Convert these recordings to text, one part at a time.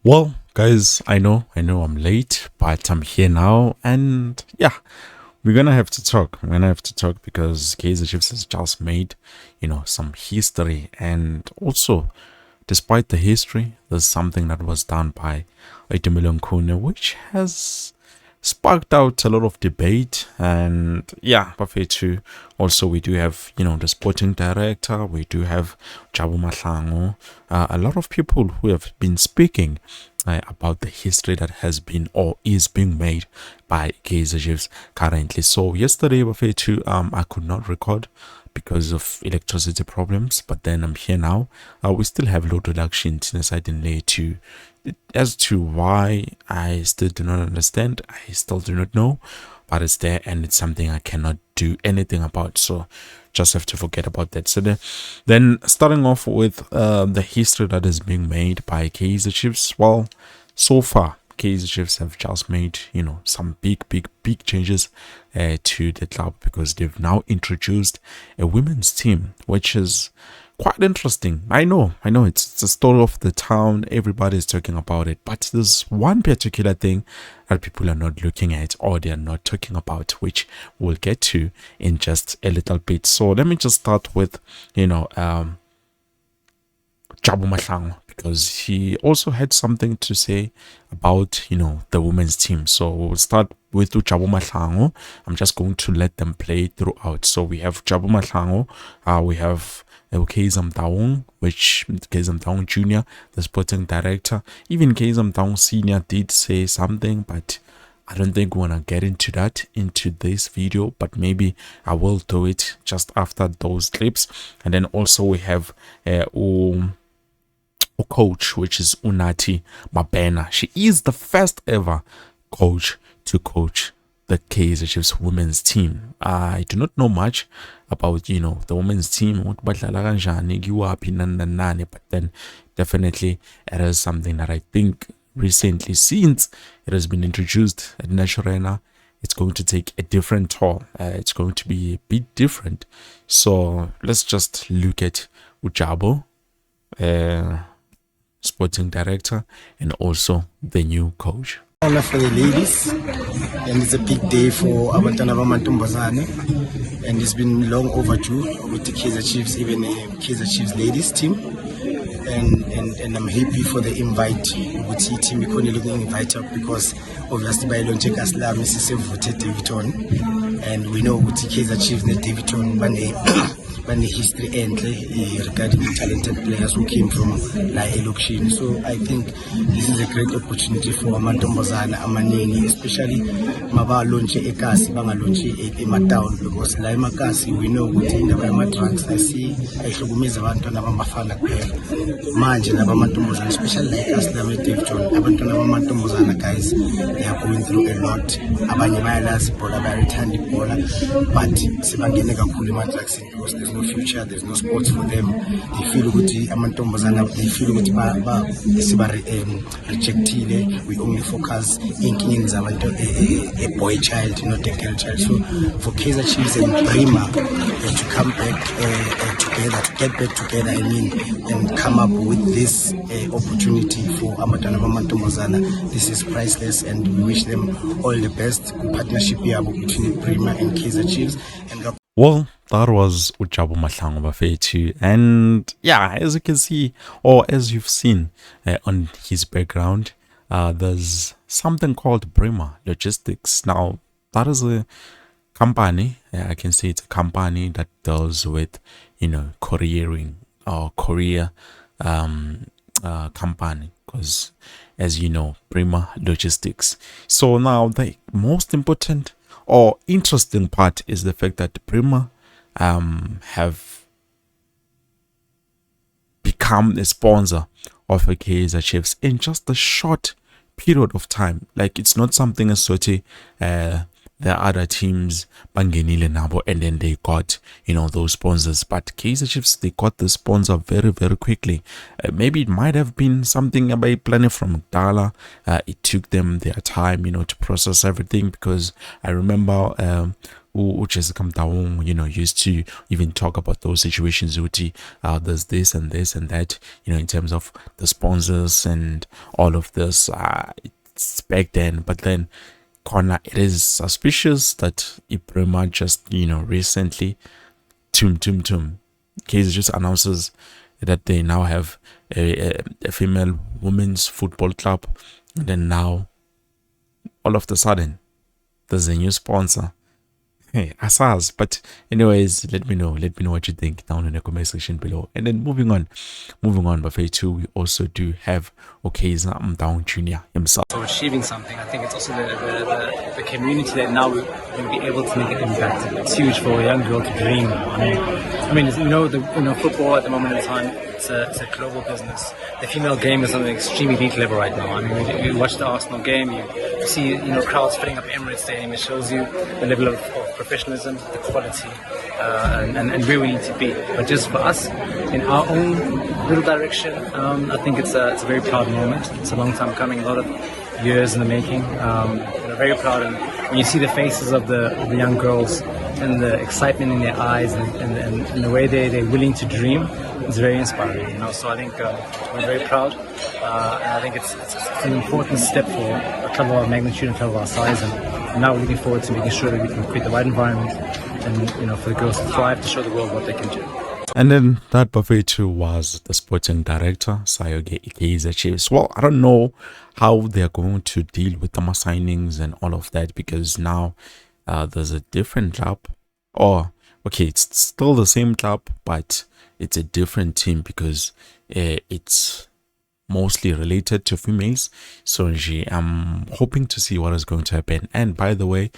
Well, guys, I know I'm late, but I'm here now, and yeah, we're gonna have to talk. We're gonna have to talk because Kaizer Chiefs has just made, some history, and also, despite the history, there's something that was done by Itumeleng Khune, which has sparked out a lot of debate. And yeah, buffet too. Also, we do have the sporting director. We do have Jabu Mahlango. A lot of people who have been speaking about the history that has been or is being made by Kaizer Chiefs currently. So yesterday, buffet too, I could not record because of electricity problems, but then I'm here now. We still have load reduction inside in layer 2. As to why, I still do not understand, I still do not know, but it's there and it's something I cannot do anything about. So just have to forget about that. So then starting off with the history that is being made by Kaizer Chiefs. Well, so far Kaizer Chiefs have just made some big changes to the club, because they've now introduced a women's team, which is quite interesting. I know it's the story of the town, everybody's talking about it, but there's one particular thing that people are not looking at, or they're not talking about, which we'll get to in just a little bit. So let me just start with Jabu Mahlango, because he also had something to say about the women's team. So we'll start with Jabu Mahlango. I'm just going to let them play throughout. So we have Jabu Mahlango, we have Kaizer Mtaung, which Kaizer Mtaung Jr., the sporting director. Even Kaizer Mtaung Senior did say something, but I don't think we want to get into that into this video, but maybe I will do it just after those clips. And then also we have coach, which is Unati Mabena. She is the first ever coach to coach the Kaizer Chiefs women's team. I do not know much about the women's team, but then definitely it is something that I think recently, since it has been introduced at Naturena, it's going to take a different toll. It's going to be a bit different. So let's just look at Ujabo, sporting director, and also the new coach. Honor for the ladies, and it's a big day for Abantwana Bamantombazane, and it's been long overdue with the Kaizer Chiefs, even the Kaizer Chiefs ladies team, and I'm happy for the invite with the team. We're looking invite up because obviously by Lonche Kaslam is voted Davidton, and we know with the Kaizer Chiefs that Davidton when the history regarding the talented players who came from La Elokshin. So I think this is a great opportunity for amantombazana amaningi, especially maba launch ekasi banga launch ema-town, because la emakasi we know ukuthi indaba yama-drugs ayihlukumeza abantwana bamafana kuphela. Manje laba amantombazana, especially like us laba eDaveyton, abantwana bamantombazana, guys, they are going through a lot. Abanye bayalazi ibhola, bayalithanda ibhola, but sebangene kakhulu ema-drugs because there's no future, there's no sports for them. They feel ukuthi amantombazana, they feel ukuthi siba rejectile. We only focus enkingeni zabantu a boy child, not a girl child. So for Kaizer Chiefs and Prima to come back together, to get back together, and come up with this opportunity for Amatana Mamantomazana, this is priceless, and we wish them all the best. Partnership here between Prima and Kaizer Chiefs. And well, that was Ujabu Mahlango Bafetu, and yeah, as you can see, or as you've seen on his background, there's something called Prima Logistics. Now, that is a company. I can say it's a company that deals with couriering or courier company, because as you know, Prima Logistics. So now the most important or interesting part is the fact that Prima have become a sponsor of a Kaizer Chiefs in just a short period of time. Like, it's not something as sort of the other teams bangenile nabo and then they got those sponsors, but Kaizer Chiefs, they got the sponsor very quickly. Maybe it might have been something about planning from Dala. It took them their time to process everything, because I remember Jessica Mtaung, used to even talk about those situations. Uti, there's this and this and that, in terms of the sponsors and all of this. It's back then, but then, Connor, it is suspicious that Ibrahima just, recently, Kaizer just announces that they now have a female women's football club, and then now, all of a sudden, there's a new sponsor. Hey, asas. But anyways, let me know what you think down in the comment section below. And then moving on, Buffet 2, we also do have Kaizer Mtaung Jr. himself. So achieving something, I think it's also the community that now we're going to be able to make an impact. It's huge for a young girl to dream. I mean, football at the moment in time, it's a global business. The female game is on an extremely elite level right now. I mean, you watch the Arsenal game, you see crowds filling up Emirates Stadium. It shows you the level of professionalism, the quality, and where we need to be. But just for us, in our own little direction, I think it's a very proud moment. It's a long time coming, a lot of years in the making. Very proud, and when you see the faces of the young girls and the excitement in their eyes and the way they're willing to dream, it's very inspiring. So I think we're very proud, and I think it's an important step for a club of our magnitude and a club of our size. And now we're looking forward to making sure that we can create the right environment and for the girls to thrive, to show the world what they can do. And then that Buffet 2 was the sporting director, Sayoge Kaizer Chiefs. Well, I don't know how they're going to deal with the signings and all of that, because now there's a different club. It's still the same club, but it's a different team because it's mostly related to females. So I'm hoping to see what is going to happen. And by the way,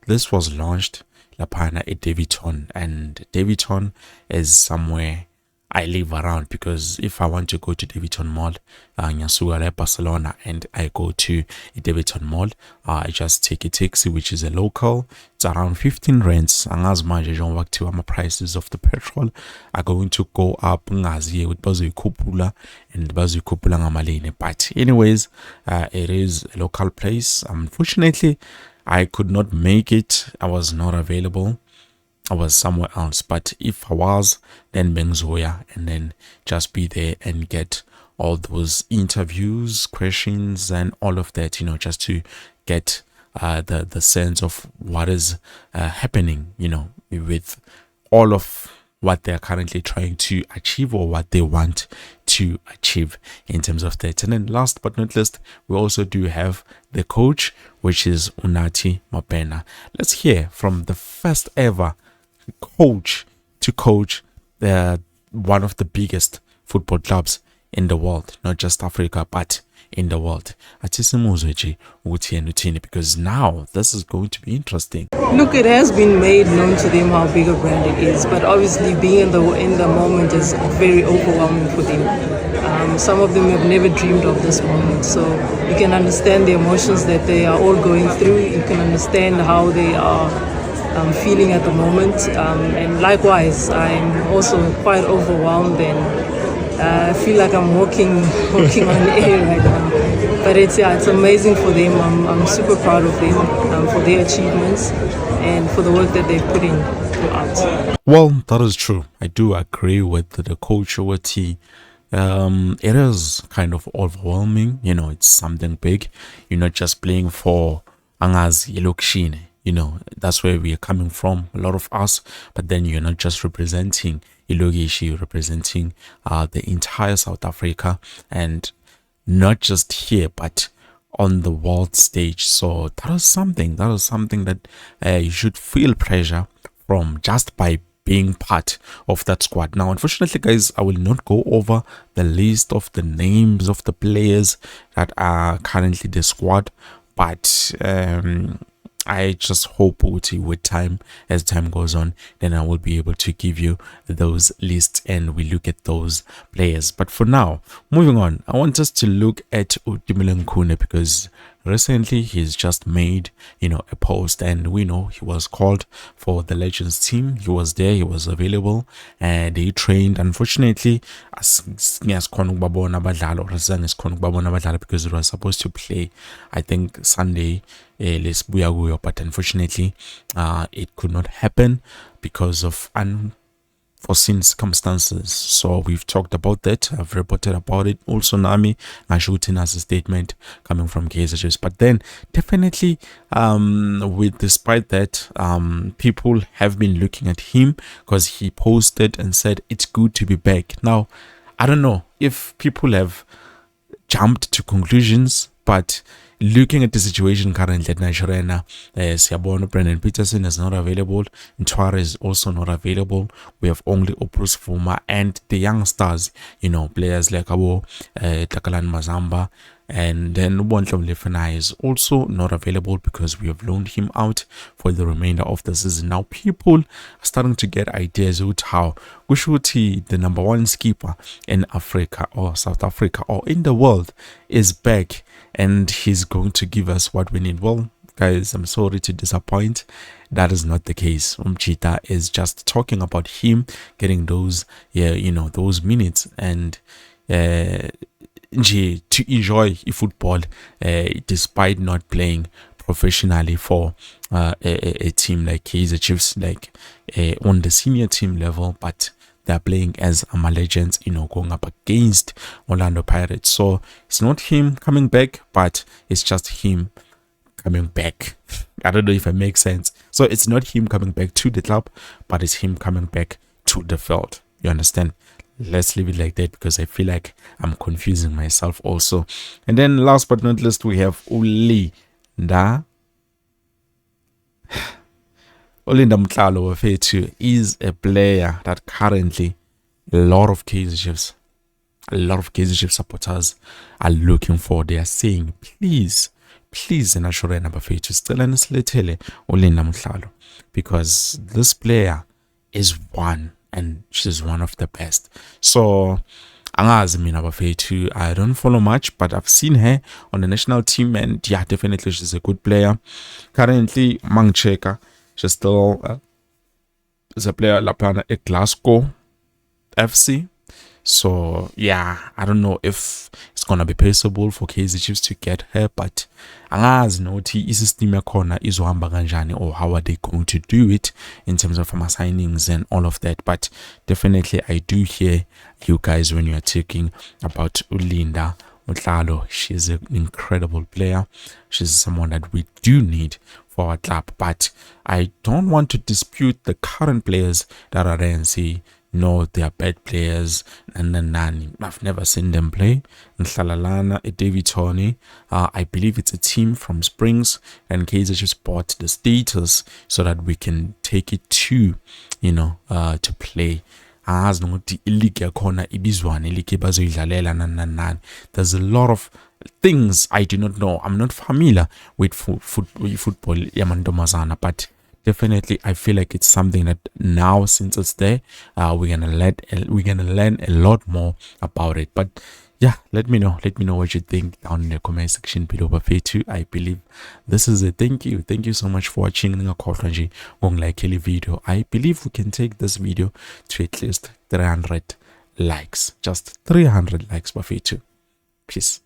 this was launched Lapana at Davidton, and Davidton is somewhere I live around, because if I want to go to Davidton Mall, Nyasuga Barcelona, and I go to Davidton Mall, I just take a taxi, which is a local. It's around 15 rands. My prices of the petrol are going to go up. But anyways, it is a local place. Unfortunately, I could not make it. I was not available. I was somewhere else. But if I was, then Benzoya, and then just be there and get all those interviews, questions, and all of that, just to get the sense of what is happening, with all of what they're currently trying to achieve, or what they want to achieve in terms of that. And then last but not least, we also do have the coach, which is Unathi Mapena. Let's hear from the first ever coach to coach one of the biggest football clubs in the world, not just Africa, but in the world. Because now this is going to be interesting. Look, it has been made known to them how big a brand it is, but obviously being in the moment is very overwhelming for them. Some of them have never dreamed of this moment, so you can understand the emotions that they are all going through. You can understand how they are feeling at the moment, and likewise, I'm also quite overwhelmed, and I feel like I'm walking on air right now. But it's amazing for them. I'm super proud of them for their achievements and for the work that they've put in throughout. Well, that is true. I do agree with the coach over T. It is kind of overwhelming. It's something big. You're not just playing for Angazi Yelokshine. That's where we are coming from, a lot of us. But then you're not just representing Ilogishi, you're representing the entire South Africa, and not just here, but on the world stage. So that is something that you should feel pressure from just by being part of that squad. Now, unfortunately, guys, I will not go over the list of the names of the players that are currently the squad, but I just hope with time, as time goes on, then I will be able to give you those lists and we look at those players. But for now, moving on, I want us to look at Itumeleng Khune, because recently he's just made, a post, and we know he was called for the Legends team. He was there, he was available, and he trained. Unfortunately, because it was supposed to play, I think, Sunday, but unfortunately, it could not happen because of foreseen circumstances. So we've talked about that. I've reported about it. Also, Nami Nashutin has a statement coming from Kaizer. But then definitely, despite that, people have been looking at him because he posted and said it's good to be back. Now, I don't know if people have jumped to conclusions, but looking at the situation currently at Nigeria, Siabono Brendan Peterson is not available. Ntwara is also not available. We have only Oprus Fuma and the young stars, players like Takalan Mazamba, and then Ubontlom Lefenai is also not available because we have loaned him out for the remainder of the season. Now people are starting to get ideas about how Gushuti, the number one skipper in Africa or South Africa or in the world, is back and he's going to give us what we need. Well, guys, I'm sorry to disappoint. That is not the case. Umchita is just talking about him getting those those minutes and to enjoy football despite not playing professionally for a team like Kaizer Chiefs, like on the senior team level, but they're playing as Legends, going up against Orlando Pirates. So it's not him coming back, but it's just him coming back. I don't know if it makes sense. So it's not him coming back to the club, but it's him coming back to the field. You understand? Let's leave it like that because I feel like I'm confusing myself also. And then last but not least, we have Olinda Motlhalo is a player that currently a lot of Kaizer Chiefs supporters are looking for. They are saying, please, Nashorena Bafetu, still Olinda Motlhalo, because this player is one and she's one of the best. So I don't follow much, but I've seen her on the national team, and yeah, definitely she's a good player. Currently, Mangcheka, she's still is a player at Glasgow FC. So yeah, I don't know if it's gonna be possible for Kaizer Chiefs to get her, but angazi nothi isystem yakhona izohamba kanjani, or how are they going to do it in terms of signings and all of that. But definitely I do hear you guys when you are talking about Olinda Motlhalo. She's an incredible player. She's someone that we do need for our club, but I don't want to dispute the current players that are there and say no, they are bad players, and I've never seen them play. Nhlalalana, David Tony, I believe it's a team from Springs, and Kaizer just bought the status so that we can take it to, to play. There's a lot of things I do not know. I'm not familiar with football, Yamandomazana, but definitely I feel like it's something that now, since it's there, we're gonna learn a lot more about it. But yeah, let me know what you think down in the comment section below. I believe this is it. Thank you so much for watching. Like video, I believe we can take this video to at least 300 likes, just 300 likes. Peace.